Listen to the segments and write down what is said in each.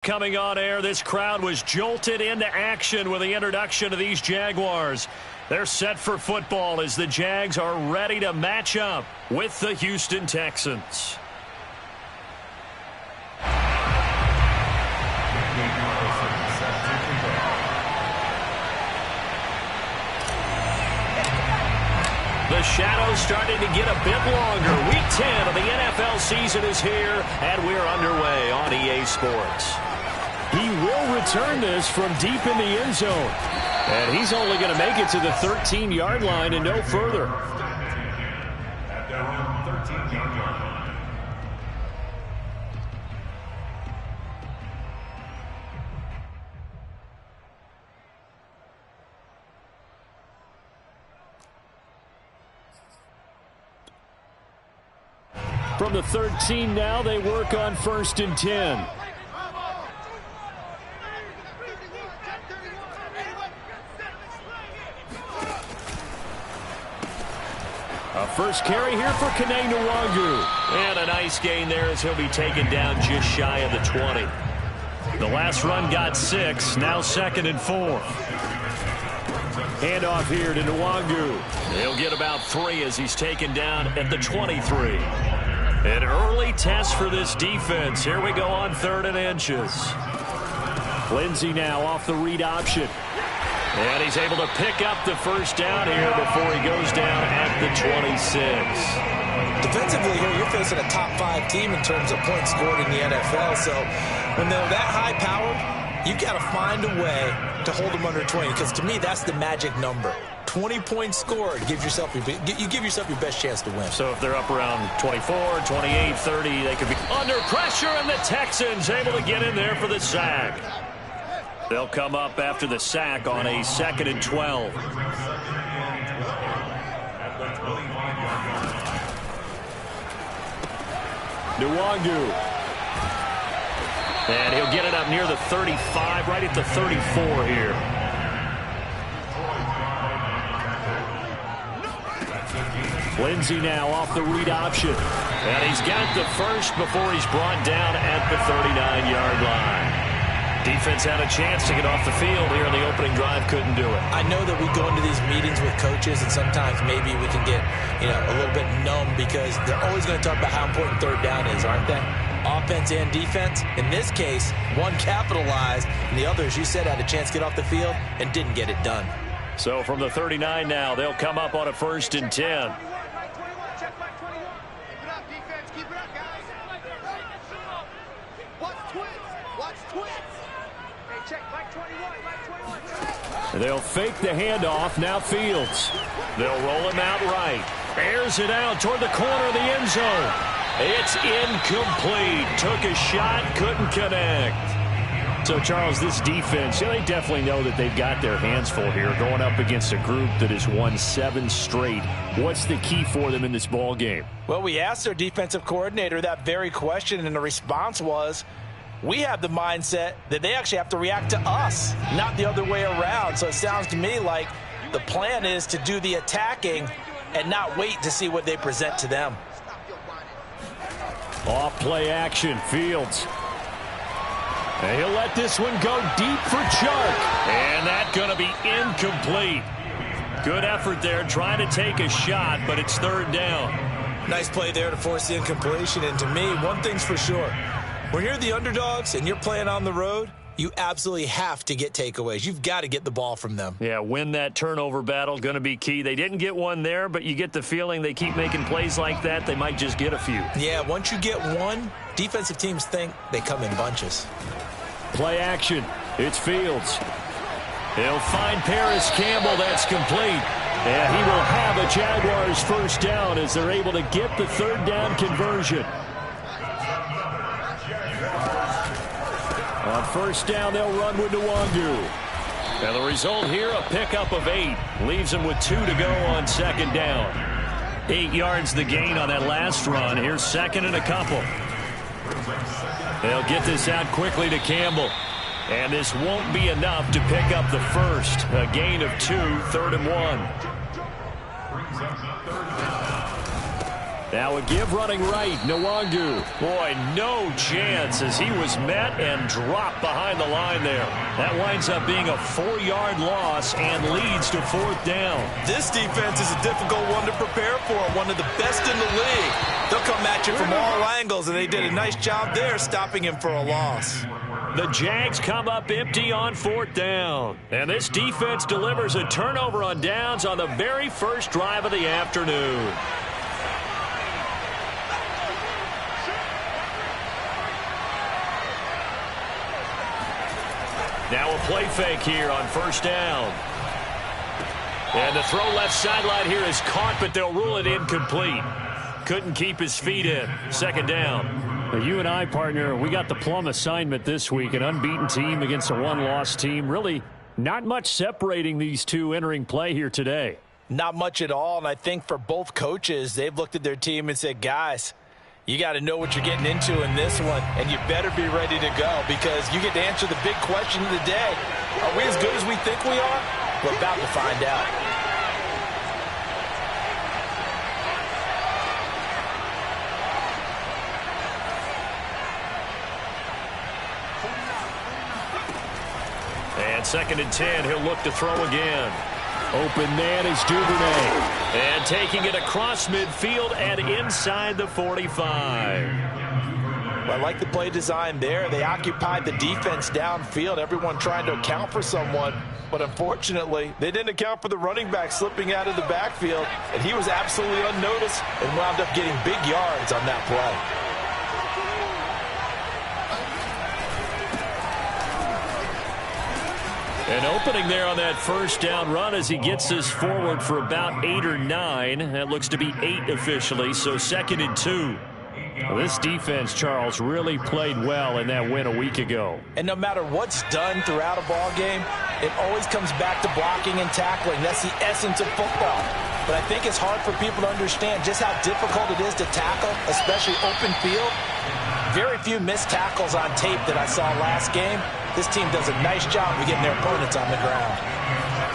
Coming on air, this crowd was jolted into action with the introduction of these Jaguars. They're set for football as the Jags are ready to match up with the Houston Texans. The shadow's starting to get a bit longer. Week 10 of the NFL season is here, and we're underway on EA Sports. He will return this from deep in the end zone. And he's only going to make it to the 13-yard line and no further. From the 13 now, they work on 1st and 10. A first carry here for Kene Nwangu. And a nice gain there as he'll be taken down just shy of the 20. The last run got 6, now 2nd and 4. Handoff here to Nwangu. He'll get about 3 as he's taken down at the 23. An early test for this defense. Here we go on 3rd and inches. Lindsey now off the read option. And he's able to pick up the first down here before he goes down at the 26. Defensively here, you're facing a top 5 team in terms of points scored in the NFL. So when they're that high powered, you got to find a way to hold them under 20. Because to me, that's the magic number. 20 points scored, you give yourself your best chance to win. So if they're up around 24, 28, 30, they could be under pressure, and the Texans able to get in there for the sack. They'll come up after the sack on a 2nd and 12. Nwangu. And he'll get it up near the 35, right at the 34 here. Lindsey now off the read option. And he's got the first before he's brought down at the 39-yard line. Defense had a chance to get off the field here in the opening drive, couldn't do it. I know that we go into these meetings with coaches, and sometimes maybe we can get, a little bit numb because they're always going to talk about how important 3rd down is, aren't they? Offense and defense. In this case, one capitalized, and the other, as you said, had a chance to get off the field and didn't get it done. So from the 39 now, they'll come up on a 1st and 10. They'll fake the handoff. Now Fields. They'll roll him out right. Airs it out toward the corner of the end zone. It's incomplete. Took a shot, couldn't connect. So, Charles, this defense, they definitely know that they've got their hands full here going up against a group that has won 7 straight. What's the key for them in this ball game? Well, we asked their defensive coordinator that very question, and the response was, we have the mindset that they actually have to react to us, not the other way around. So it sounds to me like the plan is to do the attacking and not wait to see what they present to them. Off play action, Fields. And he'll let this one go deep for Chark. And that's going to be incomplete. Good effort there trying to take a shot, but it's 3rd down. Nice play there to force the incompletion. And to me, one thing's for sure. When you're the underdogs and you're playing on the road, you absolutely have to get takeaways. You've got to get the ball from them. Yeah, win that turnover battle, going to be key. They didn't get one there, but you get the feeling they keep making plays like that, they might just get a few. Yeah, once you get one, defensive teams think they come in bunches. Play action. It's Fields. He'll find Paris Campbell. That's complete. And he will have a Jaguars 1st down as they're able to get the 3rd down conversion. On 1st down, they'll run with Nwangu. And the result here, a pickup of 8. Leaves them with 2 to go on 2nd down. 8 yards the gain on that last run. Here's 2nd and a couple. They'll get this out quickly to Campbell. And this won't be enough to pick up the first. A gain of 2, 3rd and 1. Now a give running right, Nwangu. Boy, no chance as he was met and dropped behind the line there. That winds up being a 4-yard loss and leads to 4th down. This defense is a difficult one to prepare for, one of the best in the league. They'll come at you from all angles, and they did a nice job there stopping him for a loss. The Jags come up empty on 4th down. And this defense delivers a turnover on downs on the very first drive of the afternoon. Now a play fake here on 1st down. And the throw left sideline here is caught, but they'll rule it incomplete. Couldn't keep his feet in. 2nd down. Well, you and I, partner, we got the plum assignment this week. An unbeaten team against a one-loss team. Really not much separating these two entering play here today. Not much at all, and I think for both coaches, they've looked at their team and said, guys, you got to know what you're getting into in this one, and you better be ready to go because you get to answer the big question of the day. Are we as good as we think we are? We're about to find out. And 2nd and 10, he'll look to throw again. Open man is Duvernay. And taking it across midfield and inside the 45. Well, I like the play design there. They occupied the defense downfield, everyone trying to account for someone. But unfortunately, they didn't account for the running back slipping out of the backfield. And he was absolutely unnoticed and wound up getting big yards on that play. An opening there on that 1st down run as he gets this forward for about 8 or 9. That looks to be 8 officially, so 2nd and 2. Well, this defense, Charles, really played well in that win a week ago. And no matter what's done throughout a ball game, it always comes back to blocking and tackling. That's the essence of football. But I think it's hard for people to understand just how difficult it is to tackle, especially open field. Very few missed tackles on tape that I saw last game. This team does a nice job of getting their opponents on the ground.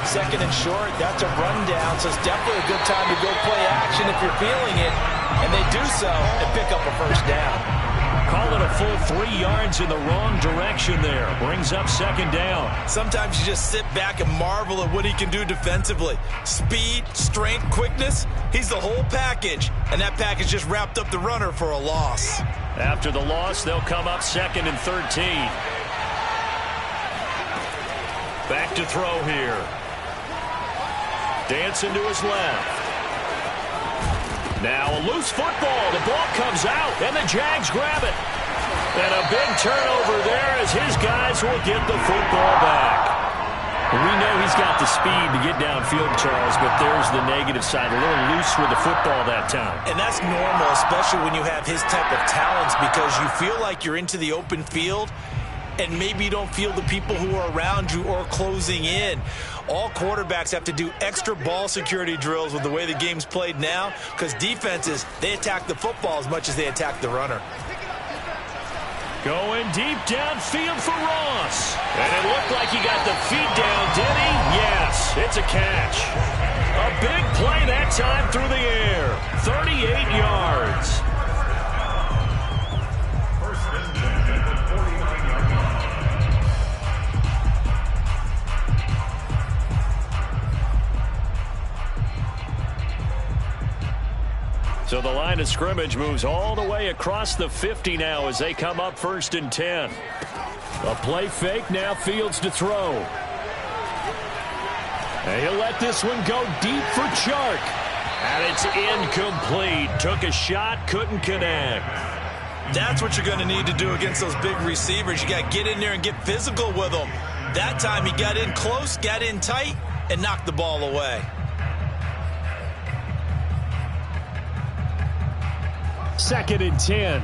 2nd and short, that's a rundown, so it's definitely a good time to go play action if you're feeling it. And they do so and pick up a 1st down. Call it a full 3 yards in the wrong direction there. Brings up 2nd down. Sometimes you just sit back and marvel at what he can do defensively. Speed, strength, quickness, he's the whole package. And that package just wrapped up the runner for a loss. After the loss, they'll come up 2nd and 13. Back to throw here. Dancing to his left. Now a loose football. The ball comes out, and the Jags grab it. And a big turnover there as his guys will get the football back. We know he's got the speed to get downfield, Charles, but there's the negative side. A little loose with the football that time. And that's normal, especially when you have his type of talents, because you feel like you're into the open field and maybe you don't feel the people who are around you or closing in. All quarterbacks have to do extra ball security drills with the way the game's played now, because defenses, they attack the football as much as they attack the runner. Going deep downfield for Ross. And it looked like he got the feet down, did he? Yes, it's a catch. A big play that time through the air. 38 yards. So the line of scrimmage moves all the way across the 50 now as they come up 1st and 10. A play fake, now Fields to throw. And he'll let this one go deep for Chark. And it's incomplete. Took a shot, couldn't connect. That's what you're going to need to do against those big receivers. You got to get in there and get physical with them. That time he got in close, got in tight, and knocked the ball away. Second and 10.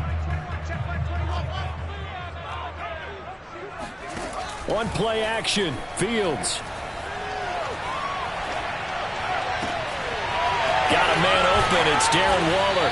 One play action. Fields. Got a man open. It's Darren Waller.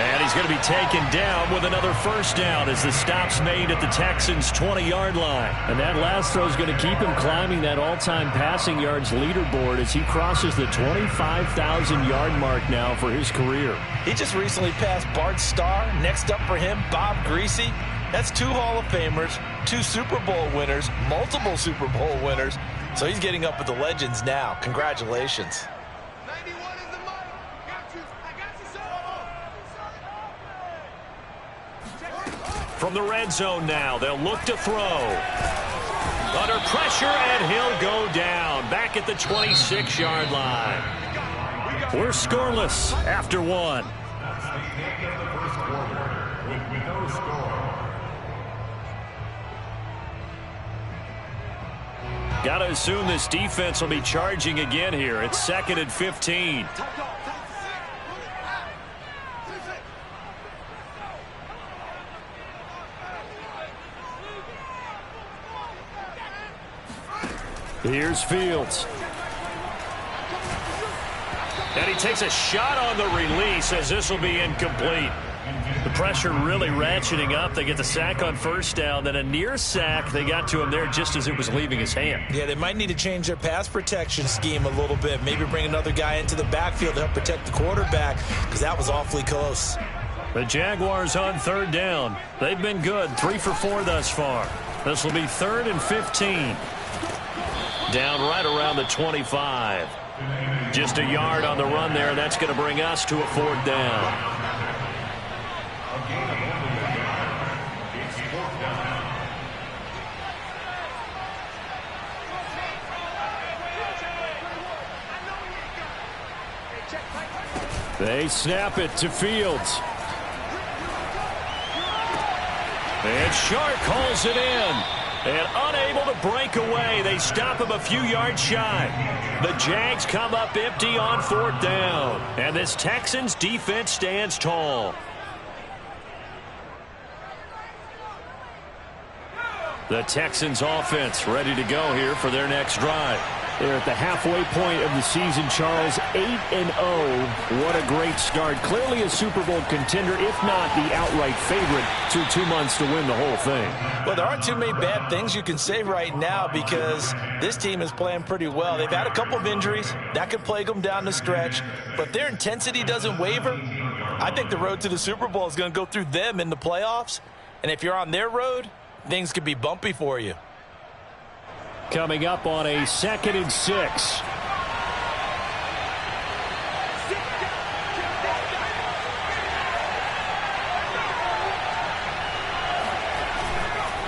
And he's going to be taken down with another first down as the stop's made at the Texans' 20-yard line. And that last throw is going to keep him climbing that all-time passing yards leaderboard as he crosses the 25,000-yard mark now for his career. He just recently passed Bart Starr. Next up for him, Bob Greasy. That's 2 Hall of Famers, 2 Super Bowl winners, multiple Super Bowl winners. So he's getting up with the legends now. Congratulations. From the red zone now, they'll look to throw. Under pressure, and he'll go down. Back at the 26-yard line. We're scoreless after 1. Got to assume this defense will be charging again here. It's 2nd and 15. Here's Fields. And he takes a shot on the release as this will be incomplete. The pressure really ratcheting up. They get the sack on first down. Then a near sack. They got to him there just as it was leaving his hand. Yeah, they might need to change their pass protection scheme a little bit. Maybe bring another guy into the backfield to help protect the quarterback because that was awfully close. The Jaguars on 3rd down. They've been good. 3 for 4 thus far. This will be 3rd and 15. Down right around the 25. Just a yard on the run there. That's going to bring us to a 4th down. They snap it to Fields. And Shark calls it in. And unable to break away. They stop him a few yards shy. The Jags come up empty on 4th down. And this Texans defense stands tall. The Texans offense ready to go here for their next drive. They're at the halfway point of the season, Charles. 8-0. What a great start. Clearly a Super Bowl contender, if not the outright favorite, through 2 months to win the whole thing. Well, there aren't too many bad things you can say right now because this team is playing pretty well. They've had a couple of injuries. That could plague them down the stretch. But their intensity doesn't waver. I think the road to the Super Bowl is going to go through them in the playoffs. And if you're on their road, things could be bumpy for you. Coming up on a 2nd and 6.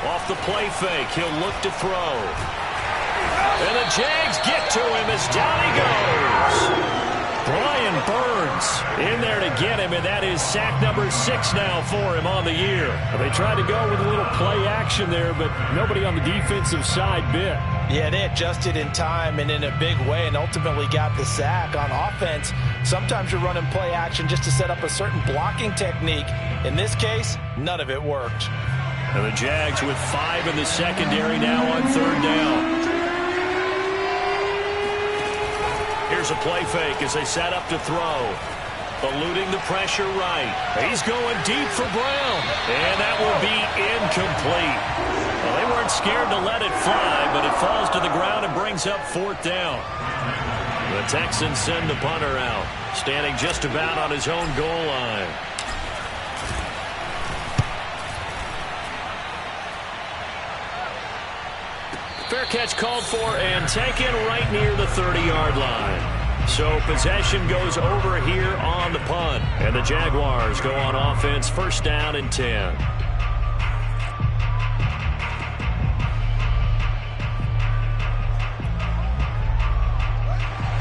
Off the play fake, he'll look to throw. And the Jags get to him as down he goes. Brian Burns in there to get him, and that is sack number 6 now for him on the year. They tried to go with a little play action there, but nobody on the defensive side bit. Yeah, they adjusted in time and in a big way and ultimately got the sack. On offense, sometimes you're running play action just to set up a certain blocking technique. In this case, none of it worked. And the Jags with 5 in the secondary now on 3rd down. Here's a play fake as they set up to throw. Eluding the pressure right. He's going deep for Brown. And that will be incomplete. Well, they weren't scared to let it fly, but it falls to the ground and brings up 4th down. The Texans send the punter out, standing just about on his own goal line. Fair catch called for and taken right near the 30-yard line. So possession goes over here on the punt. And the Jaguars go on offense, 1st down and 10.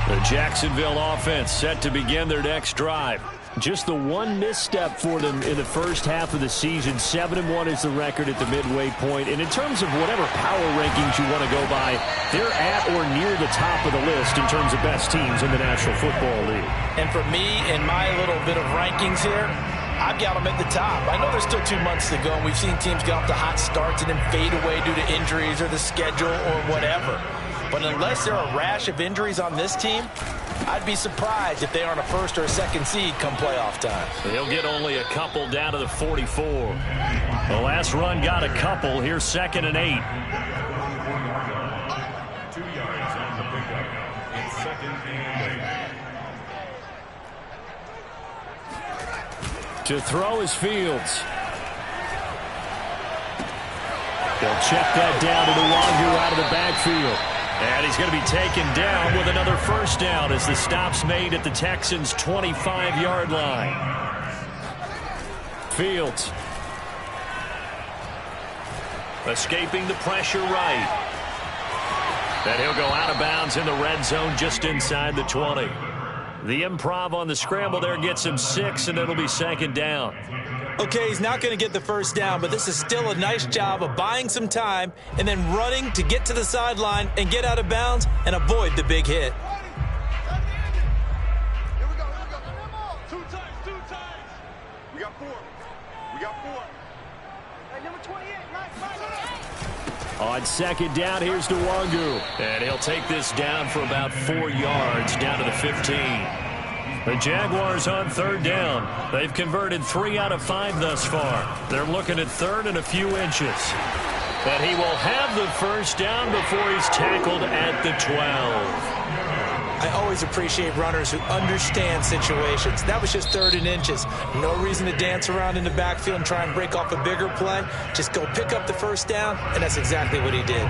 The Jacksonville offense set to begin their next drive. Just the one misstep for them in the first half of the season. 7-1 is the record at the midway point. And in terms of whatever power rankings you want to go by, they're at or near the top of the list in terms of best teams in the National Football League. And for me, in my little bit of rankings here, I've got them at the top. I know there's still 2 months to go, and we've seen teams get off to hot starts and then fade away due to injuries or the schedule or whatever. But unless there are a rash of injuries on this team, I'd be surprised if they aren't a first or a second seed come playoff time. He'll get only a couple down to the 44. The last run got a couple. Here's 2nd and 8. 2 yards on the pickup. It's 2nd and 8. To throw is Fields. They'll check that down to Nwangu out of the backfield. And he's going to be taken down with another first down as the stop's made at the Texans' 25-yard line. Fields. Escaping the pressure right. And he'll go out of bounds in the red zone just inside the 20. The improv on the scramble there gets him 6, and it'll be 2nd down. Okay, he's not going to get the first down, but this is still a nice job of buying some time and then running to get to the sideline and get out of bounds and avoid the big hit. Here we go. Two times. We got 4. Hey, number 28, right. On 2nd down, here's Nwangu. And he'll take this down for about 4 yards down to the 15. The Jaguars on 3rd down. They've converted 3 out of 5 thus far. They're looking at 3rd and a few inches. And he will have the first down before he's tackled at the 12. I always appreciate runners who understand situations. That was just 3rd and inches. No reason to dance around in the backfield and try and break off a bigger play. Just go pick up the first down, and that's exactly what he did.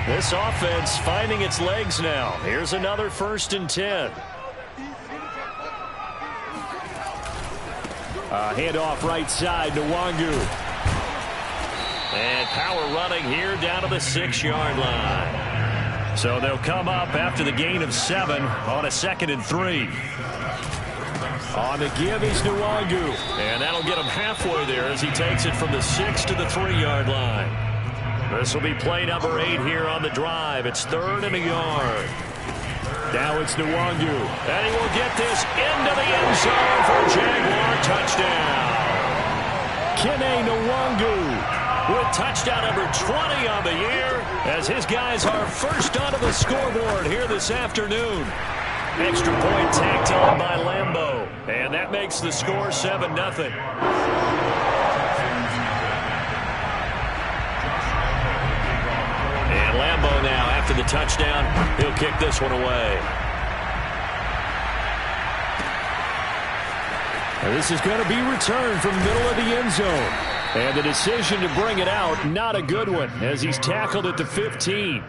This offense finding its legs now. Here's another 1st and 10. Handoff right side to Nwangu. And power running here down to the 6-yard line. So they'll come up after the gain of 7 on a 2nd and 3. On the give is Nwangu. And that'll get him halfway there as he takes it from the 6 to the 3-yard line. This will be play number 8 here on the drive. It's 3rd and a yard. Now it's Nwangu. And he will get this into the end zone for a Jaguar touchdown. Kene Nwangu With touchdown number 20 on the year as his guys are first onto the scoreboard here this afternoon. Extra point tacked on by Lambeau. And that makes the score 7-0. And Lambeau now, after the touchdown, he'll kick this one away. And this is going to be returned from the middle of the end zone. And the decision to bring it out, not a good one, as he's tackled at the 15.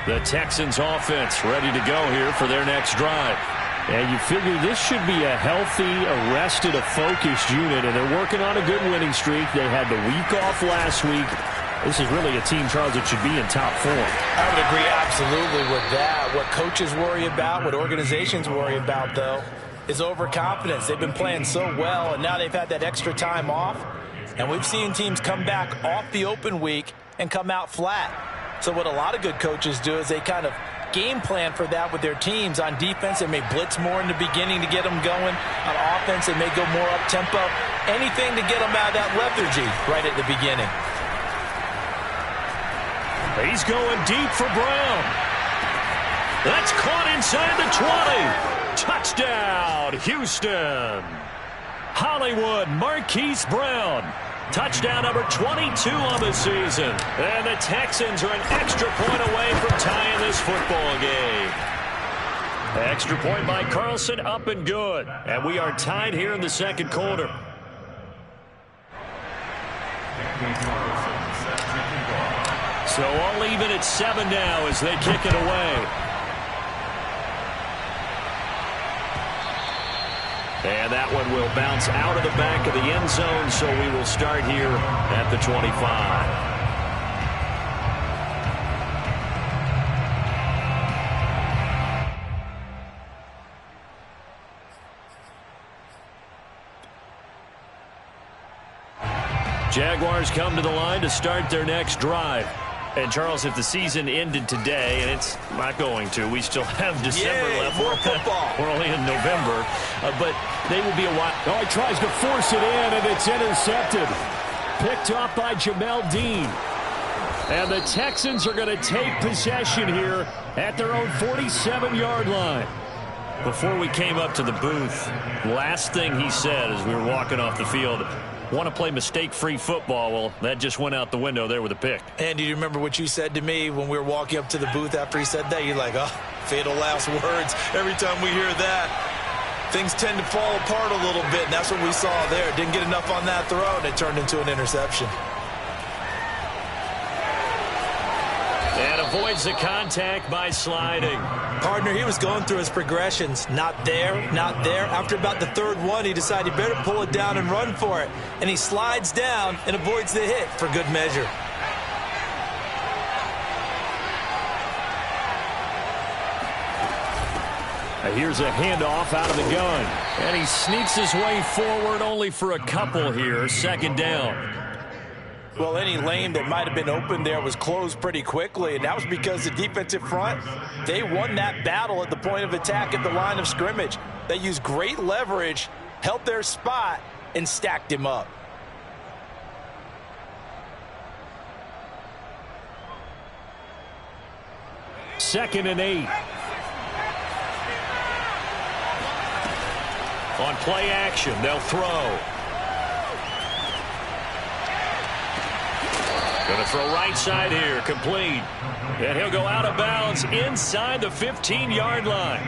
The Texans offense ready to go here for their next drive. And you figure this should be a healthy, arrested, a focused unit, and they're working on a good winning streak. They had the week off last week. This is really a team, Charles, that should be in top form. I would agree absolutely with that. What coaches worry about, what organizations worry about, though, is overconfidence. They've been playing so well, and now they've had that extra time off. And we've seen teams come back off the open week and come out flat. So what a lot of good coaches do is they kind of game plan for that with their teams. On defense, they may blitz more in the beginning to get them going. On offense, they may go more up-tempo. Anything to get them out of that lethargy right at the beginning. He's going deep for Brown. That's caught inside the 20. Touchdown, Houston. Hollywood Marquise Brown. Touchdown number 22 on the season. And the Texans are an extra point away from tying this football game. Extra point by Carlson, up and good. And we are tied here in the second quarter. So all even at 7 now as they kick it away. And that one will bounce out of the back of the end zone, so we will start here at the 25. Jaguars come to the line to start their next drive. And, Charles, if the season ended today, and it's not going to, we still have December left. More football. We're only in November. But they will be a while. Oh, he tries to force it in, and it's intercepted. Picked off by Jamel Dean. And the Texans are going to take possession here at their own 47-yard line. Before we came up to the booth, last thing he said as we were walking off the field, want to play mistake-free football. Well, that just went out the window there with a pick. And do you remember what you said to me when we were walking up to the booth after he said that? You're like, oh, fatal last words. Every time we hear that, things tend to fall apart a little bit, and that's what we saw there. Didn't get enough on that throw, and it turned into an interception. And avoids the contact by sliding. Partner, he was going through his progressions. Not there, not there. After about the third one, he decided he better pull it down and run for it. And he slides down and avoids the hit for good measure. Here's a handoff out of the gun. And he sneaks his way forward only for a couple here. Second down. Well, any lane that might have been open there was closed pretty quickly, and that was because the defensive front, they won that battle at the point of attack at the line of scrimmage. They used great leverage, held their spot, and stacked him up. Second and 8. On play action, they'll throw. Going to throw right side here, complete. And he'll go out of bounds inside the 15-yard line.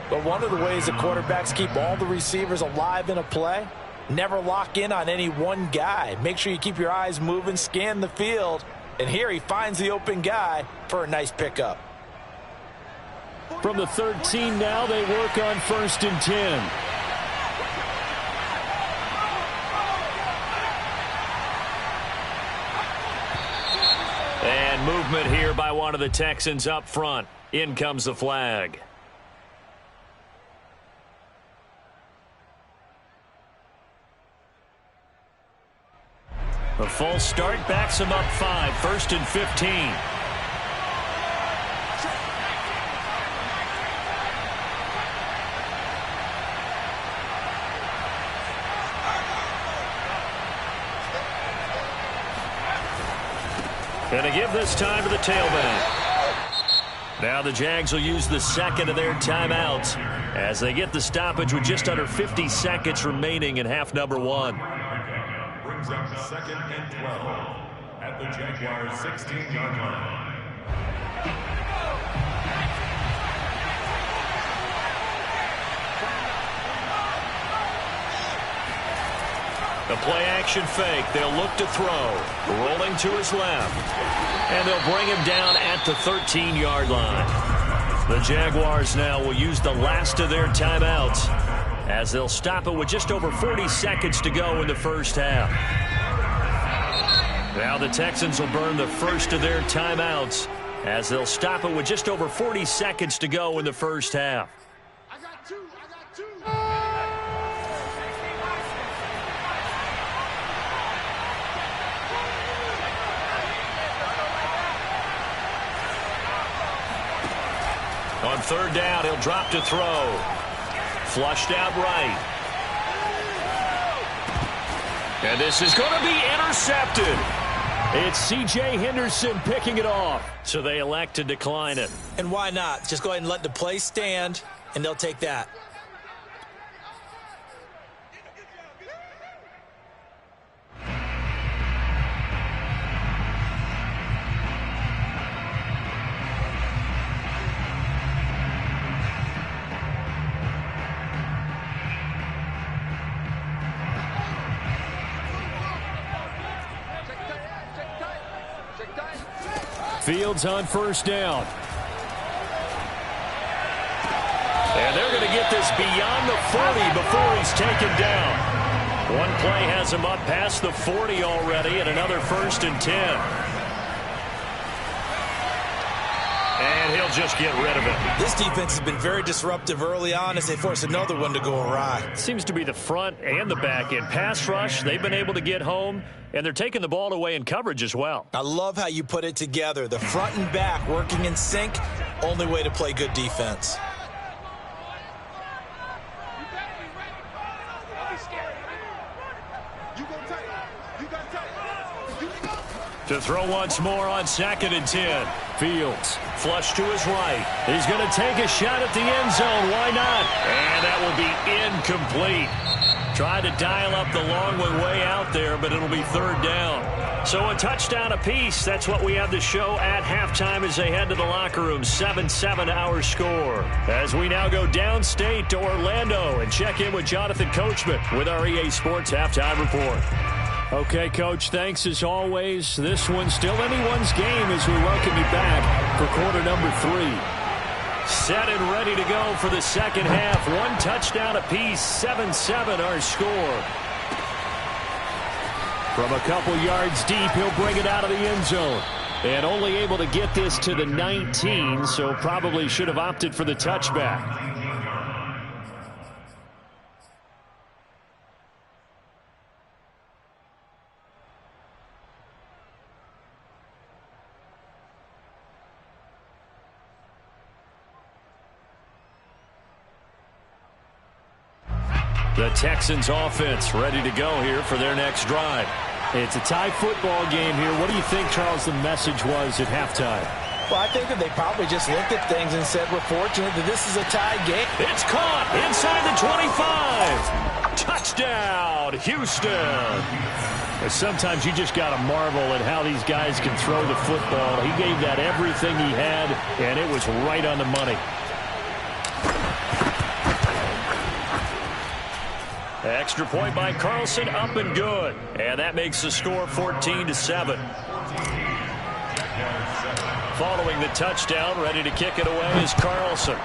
But one of the ways the quarterbacks keep all the receivers alive in a play, never lock in on any one guy. Make sure you keep your eyes moving, scan the field. And here he finds the open guy for a nice pickup. From the 13 now, they work on 1st and 10. And movement here by one of the Texans up front. In comes the flag. A false start backs him up 5. 1st and 15. And to give this time to the tailback. Now the Jags will use the second of their timeouts as they get the stoppage with just under 50 seconds remaining in half number 1. Brings up 2nd and 12 at the Jaguars' 16-yard line. The play-action fake. They'll look to throw. Rolling to his left. And they'll bring him down at the 13-yard line. The Jaguars now will use the last of their timeouts as they'll stop it with just over 40 seconds to go in the first half. Now the Texans will burn the first of their timeouts as they'll stop it with just over 40 seconds to go in the first half. I got two. On third down, he'll drop to throw. Flushed out right. And this is going to be intercepted. It's C.J. Henderson picking it off. So they elect to decline it. And why not? Just go ahead and let the play stand, and they'll take that. Fields on first down. And they're going to get this beyond the 40 before he's taken down. One play has him up past the 40 already, and another 1st and 10. And he'll they'll just get rid of it. This defense has been very disruptive early on as they force another one to go awry. Seems to be the front and the back end. Pass rush, they've been able to get home, and they're taking the ball away in coverage as well. I love how you put it together. The front and back working in sync, only way to play good defense. To throw once more on 2nd and 10. Fields, flush to his right. He's going to take a shot at the end zone. Why not? And that will be incomplete. Tried to dial up the long one way out there, but it'll be 3rd down. So a touchdown apiece. That's what we have to show at halftime as they head to the locker room. 7-7 our score. As we now go downstate to Orlando and check in with Jonathan Coachman with our EA Sports Halftime Report. Okay, Coach, thanks as always. This one's still anyone's game as we welcome you back for quarter number 3. Set and ready to go for the second half. 1 touchdown apiece, 7-7 our score. From a couple yards deep, he'll bring it out of the end zone. And only able to get this to the 19, so probably should have opted for the touchback. The Texans offense ready to go here for their next drive. It's a tie football game here. What do you think, Charles, the message was at halftime? Well, I think that they probably just looked at things and said, we're fortunate that this is a tie game. It's caught inside the 25. Touchdown, Houston. Sometimes you just got to marvel at how these guys can throw the football. He gave that everything he had, and it was right on the money. Extra point by Carlson, up and good. And that makes the score 14-7. Following the touchdown, ready to kick it away is Carlson.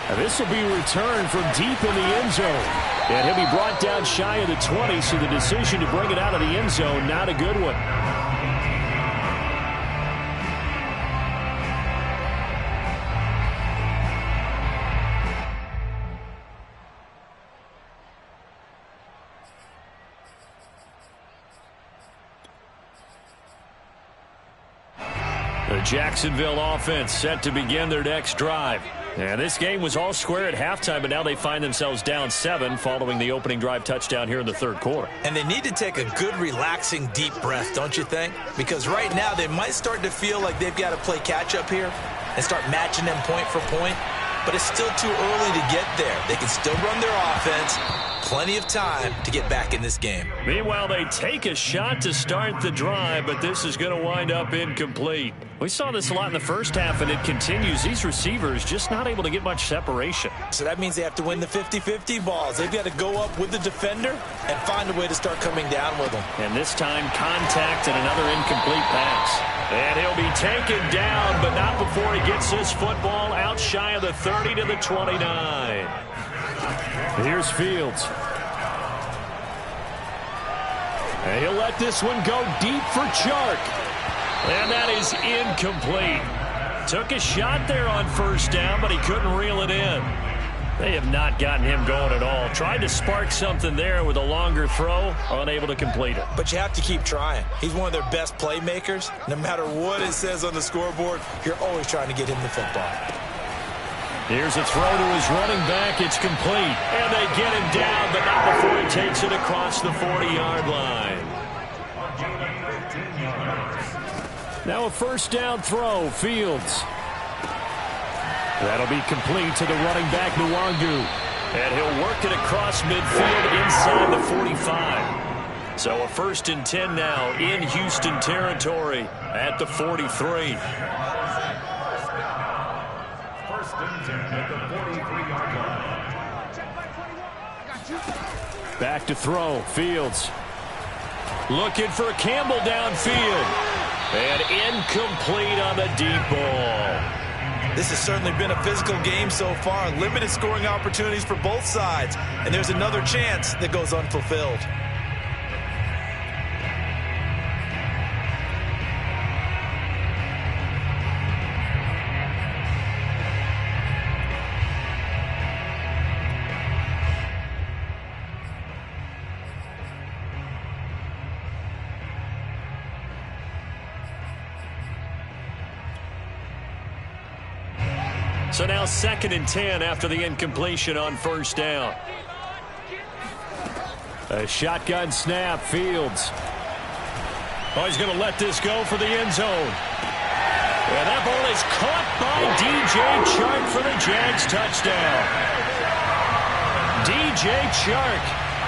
Now this will be returned from deep in the end zone. And he'll be brought down shy of the 20, so the decision to bring it out of the end zone, not a good one. The Jacksonville offense set to begin their next drive. And this game was all square at halftime, but now they find themselves down 7 following the opening drive touchdown here in the 3rd quarter. And they need to take a good, relaxing, deep breath, don't you think? Because right now they might start to feel like they've got to play catch-up here and start matching them point for point. But it's still too early to get there. They can still run their offense. Plenty of time to get back in this game. Meanwhile, they take a shot to start the drive, but this is going to wind up incomplete. We saw this a lot in the first half, and it continues. These receivers just not able to get much separation. So that means they have to win the 50-50 balls. They've got to go up with the defender and find a way to start coming down with them. And this time, contact and another incomplete pass. And he'll be taken down, but not before he gets this football out shy of the 30 to the 29. Here's Fields. And he'll let this one go deep for Chark. And that is incomplete. Took a shot there on 1st down, but he couldn't reel it in. They have not gotten him going at all. Tried to spark something there with a longer throw, unable to complete it. But you have to keep trying. He's one of their best playmakers. No matter what it says on the scoreboard, you're always trying to get him the football. Here's a throw to his running back. It's complete. And they get him down, but not before he takes it across the 40-yard line. Now a 1st down throw. Fields. That'll be complete to the running back, Nwangu. And he'll work it across midfield inside the 45. So a 1st and 10 now in Houston territory at the 43. Back to throw. Fields. Looking for Campbell downfield. And incomplete on the deep ball. This has certainly been a physical game so far. Limited scoring opportunities for both sides. And there's another chance that goes unfulfilled. So now 2nd and 10 after the incompletion on first down. A shotgun snap, Fields. Oh, he's going to let this go for the end zone. And that ball is caught by DJ Chark for the Jags touchdown. DJ Chark,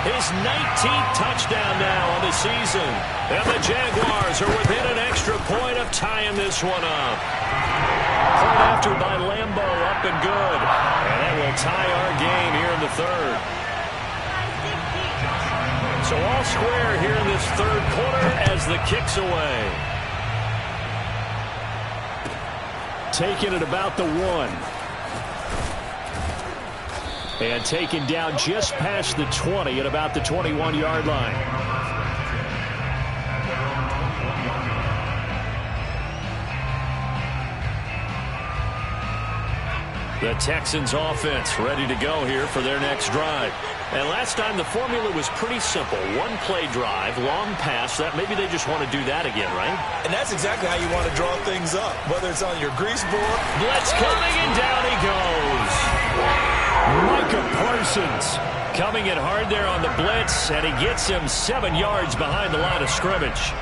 his 19th touchdown now on the season. And the Jaguars are within an extra point of tying this one up. Point after by Lambo, up and good. And that will tie our game here in the third. So all square here in this third quarter as the kick's away. Taken at about the 1. And taken down just past the 20 at about the 21-yard line. The Texans offense ready to go here for their next drive. And last time the formula was pretty simple. One play drive, long pass. That maybe they just want to do that again, right? And that's exactly how you want to draw things up, whether it's on your grease board. Blitz coming, and down he goes. Micah Parsons coming in hard there on the blitz, and he gets him 7 yards behind the line of scrimmage.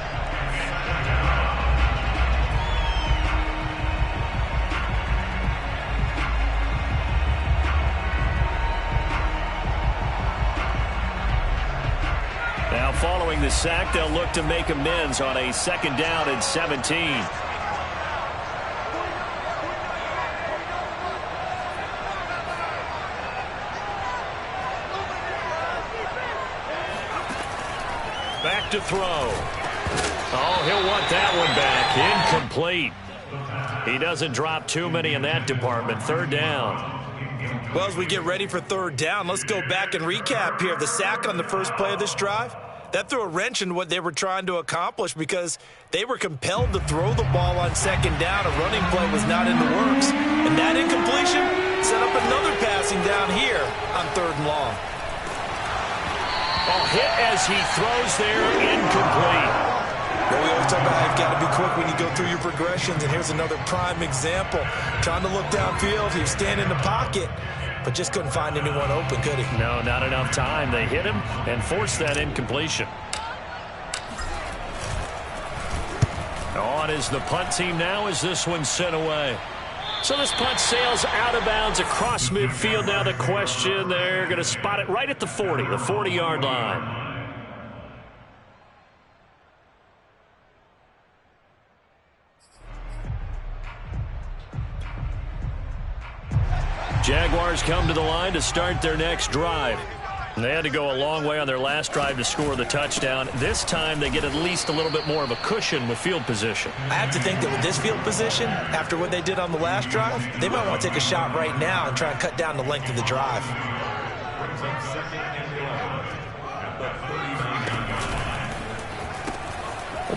Now following the sack, they'll look to make amends on a 2nd down and 17. Back to throw. Oh, he'll want that one back. Incomplete. He doesn't drop too many in that department. 3rd down. Well, as we get ready for 3rd down, let's go back and recap here. The sack on the first play of this drive, that threw a wrench in what they were trying to accomplish because they were compelled to throw the ball on 2nd down. A running play was not in the works. And that incompletion set up another passing down here on 3rd and long. Oh, hit as he throws there, incomplete. Well, we always talk about how you've got to be quick when you go through your progressions, and here's another prime example. Trying to look downfield, he was standing in the pocket, but just couldn't find anyone open, could he? No, not enough time. They hit him and forced that incompletion. On is the punt team now as this one's sent away. So this punt sails out of bounds across midfield. Now the question, they're going to spot it right at the 40, the 40-yard line. Jaguars come to the line to start their next drive. They had to go a long way on their last drive to score the touchdown. This time they get at least a little bit more of a cushion with field position. I have to think that with this field position, after what they did on the last drive, they might want to take a shot right now and try and cut down the length of the drive.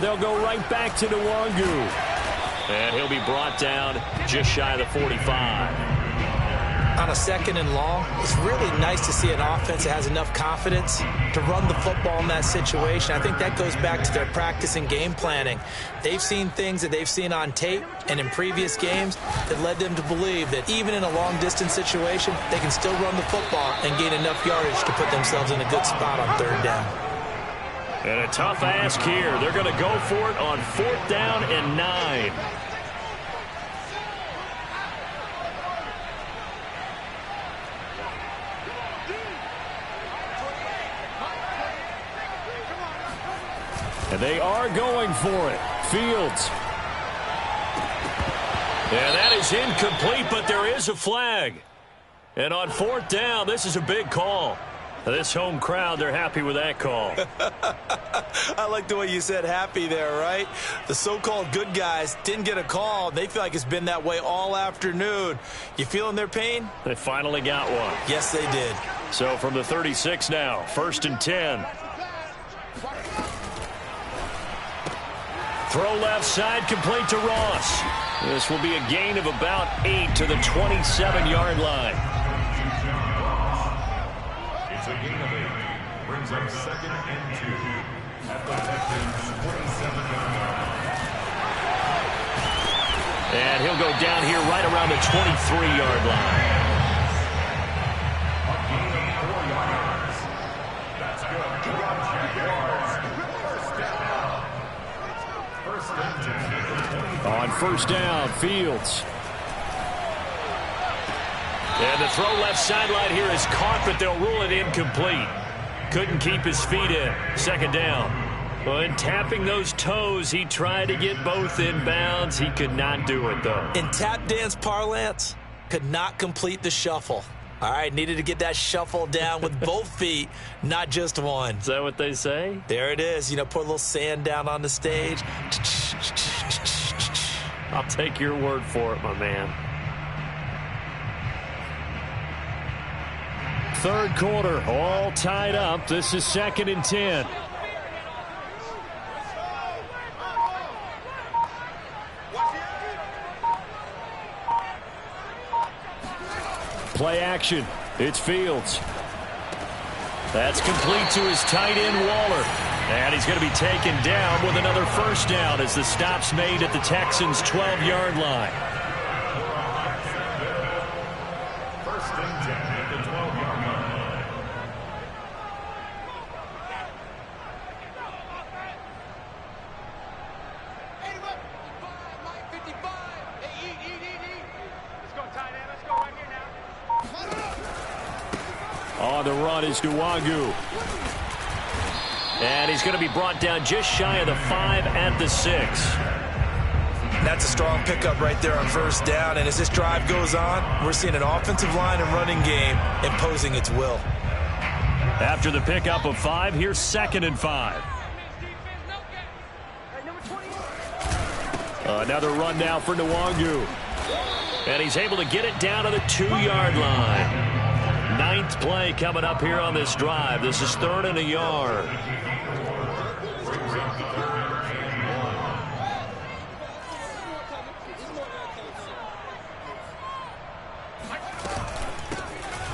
They'll go right back to Nwangu. And he'll be brought down just shy of the 45. On a 2nd and long, it's really nice to see an offense that has enough confidence to run the football in that situation. I think that goes back to their practice and game planning. They've seen things that they've seen on tape and in previous games that led them to believe that even in a long-distance situation, they can still run the football and gain enough yardage to put themselves in a good spot on 3rd down. And a tough ask here. They're going to go for it on 4th down and 9. And they are going for it. Fields. And that is incomplete, but there is a flag. And on 4th down, this is a big call. This home crowd, they're happy with that call. I like the way you said happy there, right? The so-called good guys didn't get a call. They feel like it's been that way all afternoon. You feeling their pain? They finally got one. Yes, they did. So from the 36 now, 1st and 10. Throw left side, complete to Ross. This will be a gain of about 8 to the 27-yard line. It's a gain of 8. Brings up 2nd and 2 at the Texans' 27-yard line. And he'll go down here right around the 23-yard line. That's good. First down. On first down, Fields. And the throw left sideline here is caught, but they'll rule it incomplete. Couldn't keep his feet in. Second down. Well, in tapping those toes, he tried to get both in bounds. He could not do it, though. In tap dance parlance, could not complete the shuffle. All right, needed to get that shuffle down with both feet, not just one. Is that what they say? There it is. You know, put a little sand down on the stage. I'll take your word for it, my man. Third quarter, all tied up. This is 2nd and 10. Play action. It's Fields. That's complete to his tight end, Waller. And he's going to be taken down with another first down as the stop's made at the Texans' 12-yard line. First and 10 at the 12-yard line. Let's go, tight end. Let's go right here now. On the run is Nwangu. And he's going to be brought down just shy of the 5 at the 6. That's a strong pickup right there on first down. And as this drive goes on, we're seeing an offensive line and running game imposing its will. After the pickup of 5, here's 2nd and 5. Another run now for Nwangu. And he's able to get it down to the 2-yard line. 9th play coming up here on this drive. This is 3rd and a yard.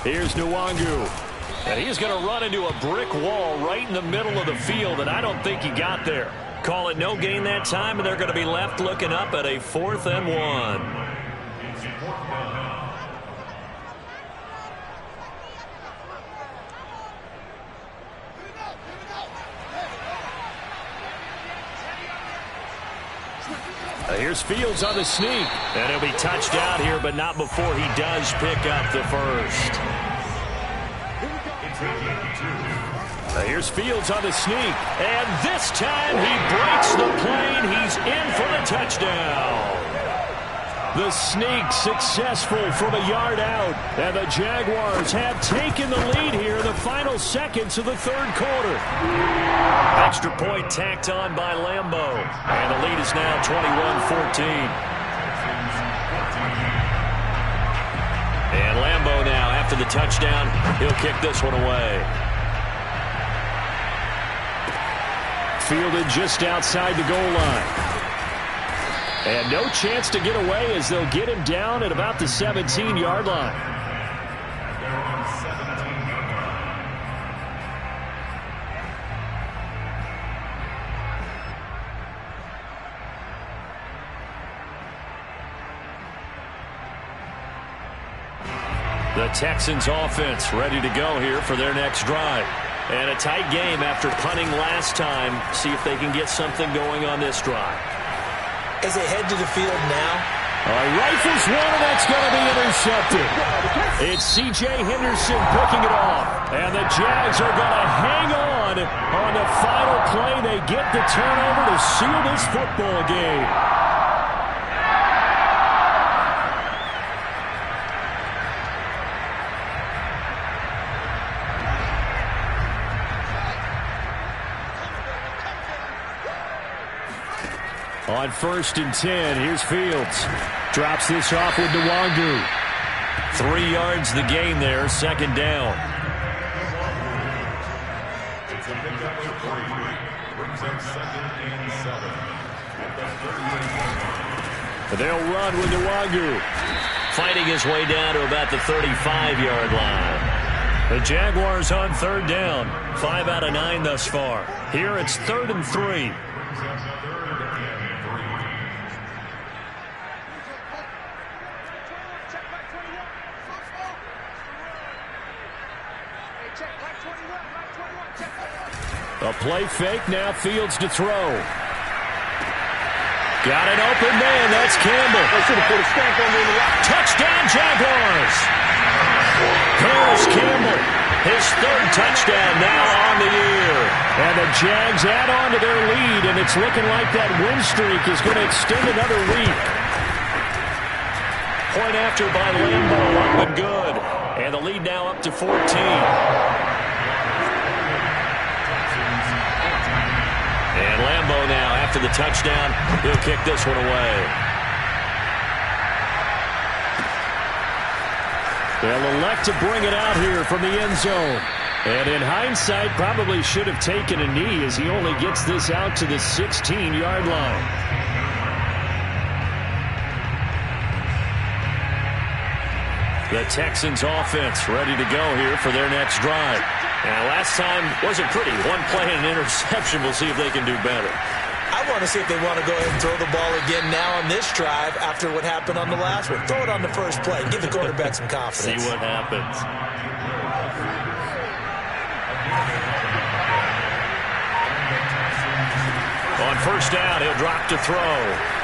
Here's Nwangu. And he's going to run into a brick wall right in the middle of the field, and I don't think he got there. Call it no gain that time, and they're going to be left looking up at a 4th and 1. Here's Fields on the sneak. And he'll be touched out here, but not before he does pick up the first. Here's Fields on the sneak. And this time he breaks the plane. He's in for the touchdown. The sneak successful from a yard out. And the Jaguars have taken the lead here in the final seconds of the third quarter. Extra point tacked on by Lambeau. And the lead is now 21-14. And Lambeau now, after the touchdown, he'll kick this one away. Fielded just outside the goal line. And no chance to get away as they'll get him down at about the 17-yard line. The Texans offense ready to go here for their next drive. And a tight game after punting last time. See if they can get something going on this drive. As they head to the field now. Rifles one, and that's going to be intercepted. It's C.J. Henderson picking it off. And the Jags are going to hang on the final play. They get the turnover to seal this football game. On 1st and 10, here's Fields. Drops this off with Nwangu. 3 yards the gain there, 2nd down. It's a pickup of 3. Brings up 2nd and 7. At the 38-yard line. They'll run with Nwangu. Fighting his way down to about the 35-yard line. The Jaguars on 3rd down. 5 out of 9 thus far. Here it's 3rd and 3. A play fake, now Fields to throw. Got an open man, that's Campbell. Touchdown Jaguars! Paris Campbell, his third touchdown now on the year. And the Jags add on to their lead, and it's looking like that win streak is going to extend another week. Point after by Lambo, up and good. And the lead now up to 14. And Lambo now, after the touchdown, he'll kick this one away. They'll elect to bring it out here from the end zone. And in hindsight, probably should have taken a knee as he only gets this out to the 16-yard line. The Texans offense ready to go here for their next drive. And last time wasn't pretty. One play and an interception. We'll see if they can do better. I want to see if they want to go ahead and throw the ball again now on this drive after what happened on the last one. Throw it on the first play. Give the quarterback some confidence. See what happens. On first down, he'll drop to throw.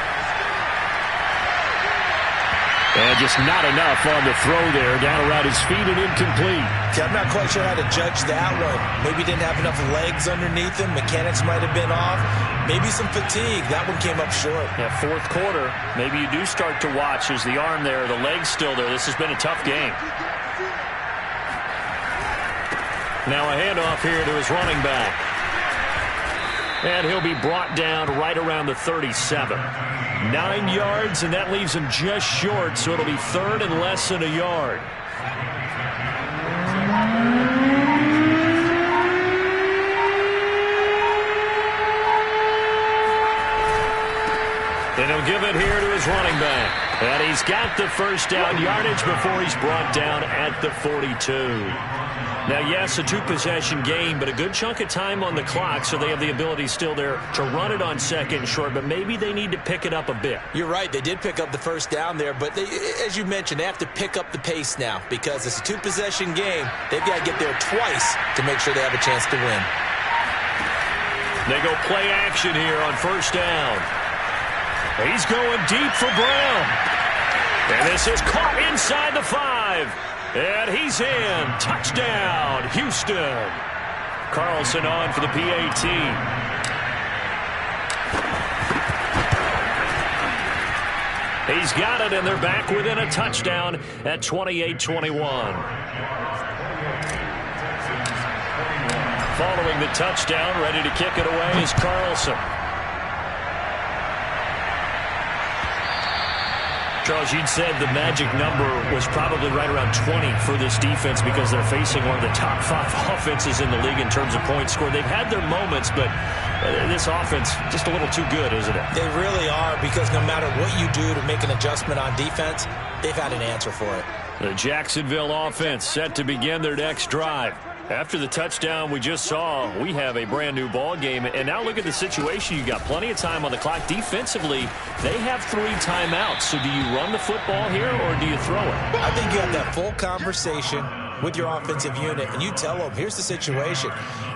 And just not enough on the throw there. Down around his feet and incomplete. Okay, I'm not quite sure how to judge that one. Maybe didn't have enough legs underneath him. Mechanics might have been off. Maybe some fatigue. That one came up short. Yeah, fourth quarter, maybe you do start to watch. Is the arm there, the leg's still there. This has been a tough game. Now a handoff here to his running back. And he'll be brought down right around the 37. 9 yards, and that leaves him just short, so it'll be third and less than a yard. And he'll give it here to his running back. And he's got the first down yardage before he's brought down at the 42. Now, yes, a two-possession game, but a good chunk of time on the clock, so they have the ability still there to run it on second and short, but maybe they need to pick it up a bit. You're right. They did pick up the first down there, but they, as you mentioned, they have to pick up the pace now because it's a two-possession game. They've got to get there twice to make sure they have a chance to win. They go play action here on first down. He's going deep for Brown. And this is caught inside the 5. And he's in. Touchdown, Houston. Carlson on for the PAT. He's got it, and they're back within a touchdown at 28-21. Following the touchdown, ready to kick it away is Carlson. Charles, you'd said the magic number was probably right around 20 for this defense because they're facing one of the top 5 offenses in the league in terms of points scored. They've had their moments, but this offense just a little too good, isn't it? They really are, because no matter what you do to make an adjustment on defense, they've had an answer for it. The Jacksonville offense set to begin their next drive. After the touchdown we just saw, we have a brand new ball game. And now look at the situation. You got plenty of time on the clock. Defensively, they have 3 timeouts. So do you run the football here or do you throw it? I think you have that full conversation with your offensive unit, and you tell them, here's the situation.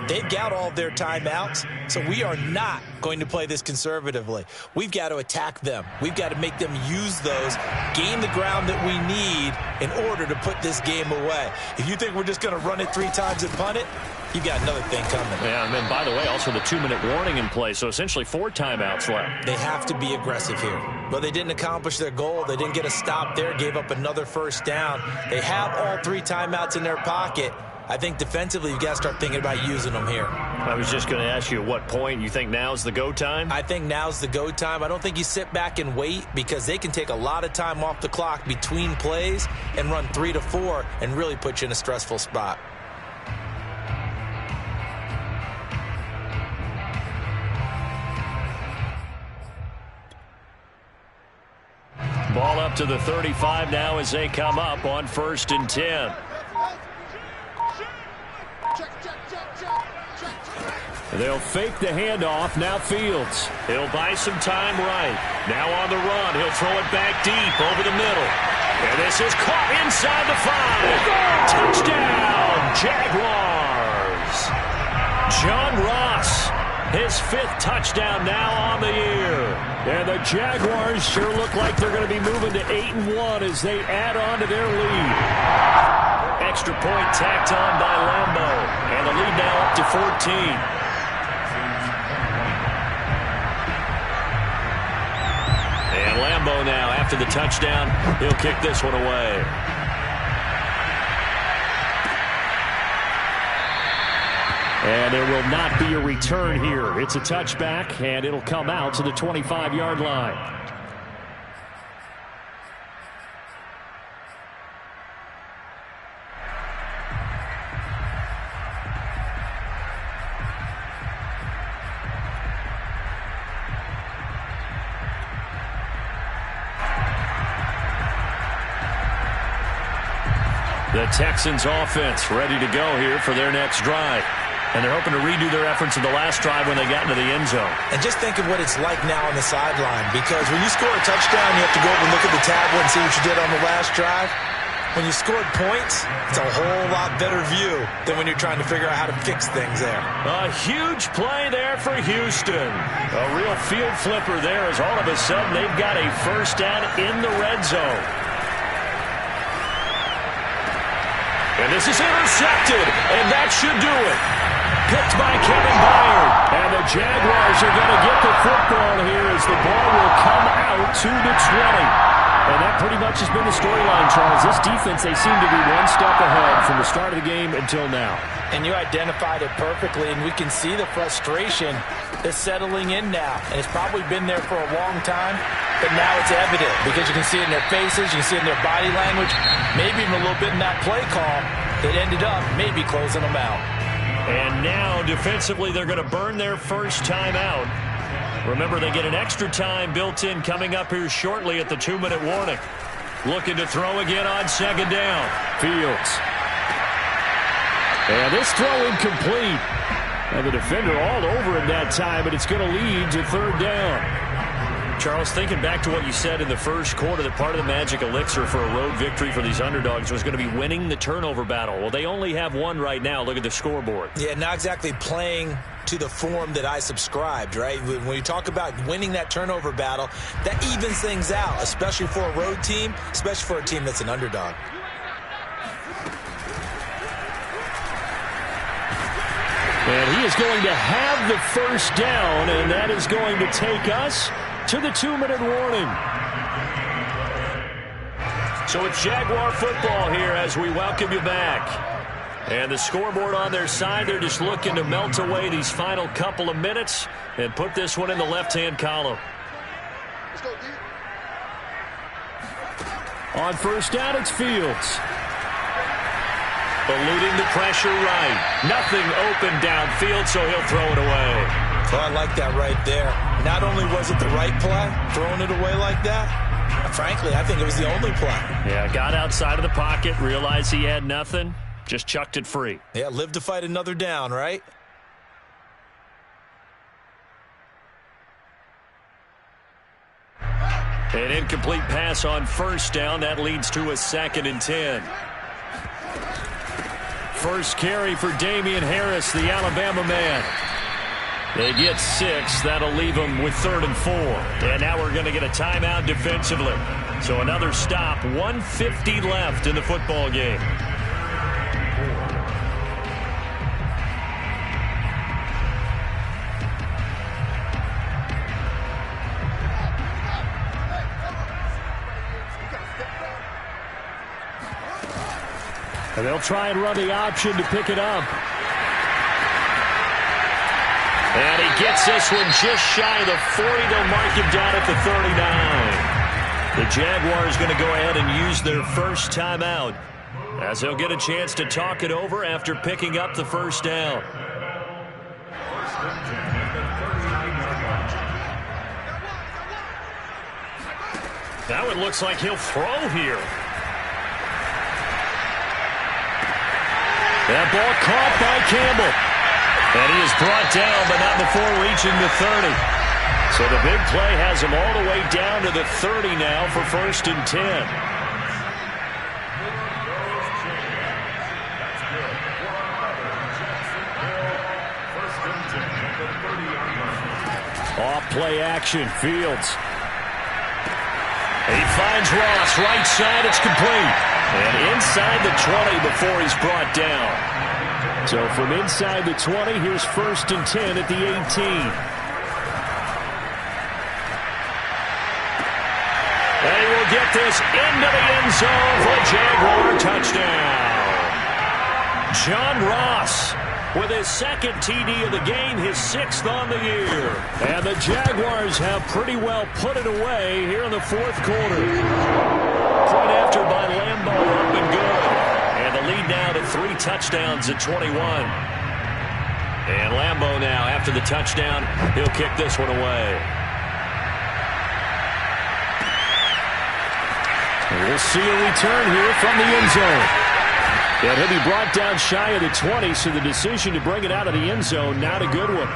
They've got all of their timeouts, so we are not going to play this conservatively. We've got to attack them. We've got to make them use those, gain the ground that we need in order to put this game away. If you think we're just going to run it 3 times and punt it, you've got another thing coming. Yeah, and then, by the way, also the 2-minute warning in play, so essentially 4 timeouts left. They have to be aggressive here. Well, they didn't accomplish their goal. They didn't get a stop there, gave up another first down. They have all 3 timeouts in their pocket. I think defensively you've got to start thinking about using them here. I was just going to ask you at what point you think now's the go time? I think now's the go time. I don't think you sit back and wait, because they can take a lot of time off the clock between plays and run 3 to 4 and really put you in a stressful spot. Ball up to the 35 now as they come up on 1st and 10. They'll fake the handoff. Now Fields. He'll buy some time right. Now on the run. He'll throw it back deep over the middle. And this is caught inside the 5. Touchdown, Jaguars. John Ross, his 5th touchdown now on the year. And the Jaguars sure look like they're going to be moving to 8-1 as they add on to their lead. Extra point tacked on by Lambo. And the lead now up to 14. And Lambo now, after the touchdown, he'll kick this one away. And there will not be a return here. It's a touchback, and it'll come out to the 25-yard line. The Texans offense ready to go here for their next drive. And they're hoping to redo their efforts in the last drive when they got into the end zone. And just think of what it's like now on the sideline, because when you score a touchdown, you have to go over and look at the tablet and see what you did on the last drive. When you scored points, it's a whole lot better view than when you're trying to figure out how to fix things there. A huge play there for Houston. A real field flipper there as all of a sudden they've got a first down in the red zone. And this is intercepted, and that should do it. Picked by Kevin Byard. And the Jaguars are going to get the football here as the ball will come out to the 20. And that pretty much has been the storyline, Charles. This defense, they seem to be one step ahead from the start of the game until now. And you identified it perfectly, and we can see the frustration is settling in now. And it's probably been there for a long time, but now it's evident because you can see it in their faces, you can see it in their body language, maybe even a little bit in that play call that ended up maybe closing them out. And now, defensively, they're going to burn their first time out. Remember, they get an extra time built in coming up here shortly at the 2-minute warning. Looking to throw again on second down. Fields. And this throw incomplete. And the defender all over him that time, but it's going to lead to third down. Charles, thinking back to what you said in the first quarter, that part of the magic elixir for a road victory for these underdogs was going to be winning the turnover battle. Well, they only have one right now. Look at the scoreboard. Yeah, not exactly playing to the form that I subscribed, right? When you talk about winning that turnover battle, that evens things out, especially for a road team, especially for a team that's an underdog. And he is going to have the first down, and that is going to take us to the 2-minute warning. So it's Jaguar football here as we welcome you back. And the scoreboard on their side, they're just looking to melt away these final couple of minutes and put this one in the left-hand column. On first down, it's Fields. Eluding the pressure right. Nothing open downfield, so he'll throw it away. Well, I like that right there. Not only was it the right play, throwing it away like that, frankly, I think it was the only play. Yeah, got outside of the pocket, realized he had nothing, just chucked it free. Yeah, live to fight another down, right? An incomplete pass on first down. That leads to a 2nd and 10. First carry for Damian Harris, the Alabama man. They get 6. That'll leave them with 3rd and 4. And now we're going to get a timeout defensively. So another stop. 1:50 left in the football game. And they'll try and run the option to pick it up. And he gets this one just shy of the 40. They'll mark him down at the 39. The Jaguars going to go ahead and use their first timeout as they'll get a chance to talk it over after picking up the first down. Now it looks like he'll throw here. That ball caught by Campbell. And he is brought down, but not before reaching the 30. So the big play has him all the way down to the 30 now for 1st and 10. Off play action, Fields. He finds Ross, right side, it's complete. And inside the 20 before he's brought down. So from inside the 20, here's 1st and 10 at the 18. And he will get this into the end zone for a Jaguar touchdown. John Ross with his 2nd TD of the game, his 6th on the year. And the Jaguars have pretty well put it away here in the 4th quarter. Point after by Lambeau, up and good. And the lead now to 3 touchdowns at 21. And Lambeau now, after the touchdown, he'll kick this one away. We'll see a return here from the end zone. And he'll be brought down shy of the 20, so the decision to bring it out of the end zone, not a good one.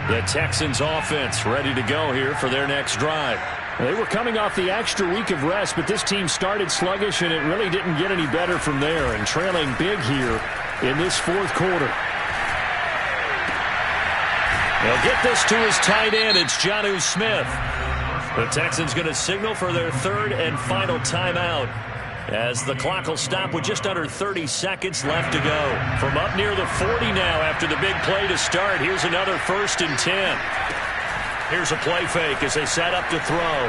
The Texans offense ready to go here for their next drive. They were coming off the extra week of rest, but this team started sluggish, and it really didn't get any better from there, and trailing big here in this 4th quarter. They'll get this to his tight end. It's Jonnu Smith. The Texans going to signal for their 3rd and final timeout as the clock will stop with just under 30 seconds left to go. From up near the 40 now after the big play to start. Here's another 1st and 10. Here's a play fake as they set up to throw.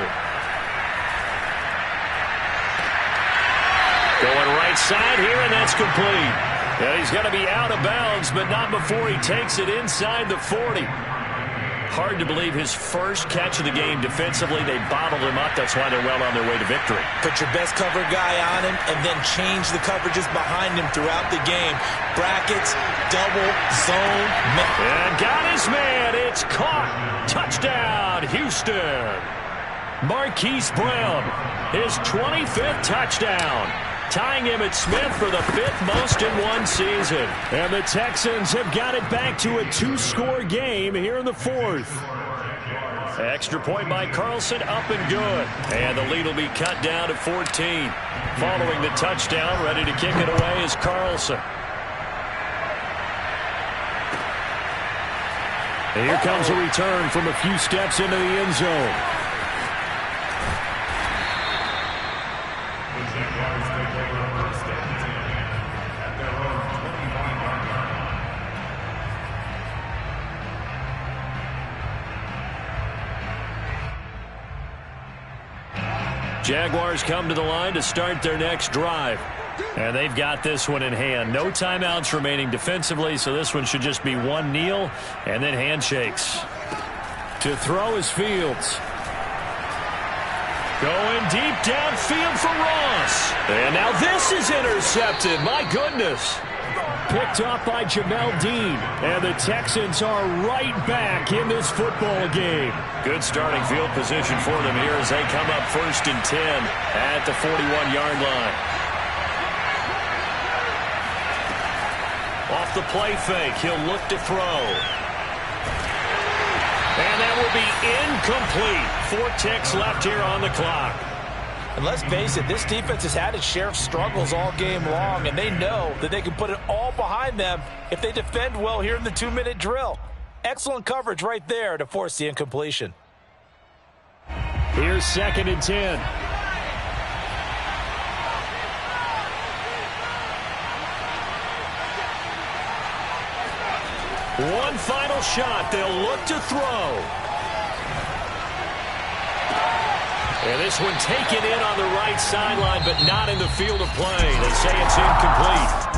Going right side here, and that's complete. And he's going to be out of bounds, but not before he takes it inside the 40. Hard to believe his first catch of the game defensively. They bottled him up. That's why they're well on their way to victory. Put your best cover guy on him and then change the coverages behind him throughout the game. Brackets, double, zone. And got his man. It's caught. Touchdown, Houston. Marquise Brown, his 25th touchdown. Tying him at Smith for the 5th most in one season. And the Texans have got it back to a 2-score game here in the 4th. Extra point by Carlson, up and good. And the lead will be cut down to 14. Following the touchdown, ready to kick it away is Carlson. And here comes a return from a few steps into the end zone. Jaguars come to the line to start their next drive. And they've got this one in hand. No timeouts remaining defensively, so this one should just be one kneel and then handshakes. To throw is Fields. Going deep downfield for Ross. And now this is intercepted. My goodness. Picked off by Jamel Dean. And the Texans are right back in this football game. Good starting field position for them here as they come up 1st and 10 at the 41-yard line. Off the play fake, he'll look to throw. And that will be incomplete. 4 ticks left here on the clock. And let's face it, this defense has had its share of struggles all game long, and they know that they can put it all behind them if they defend well here in the 2-minute drill. Excellent coverage right there to force the incompletion. Here's 2nd and 10. One final shot. They'll look to throw. And this one taken in on the right sideline, but not in the field of play. They say it's incomplete.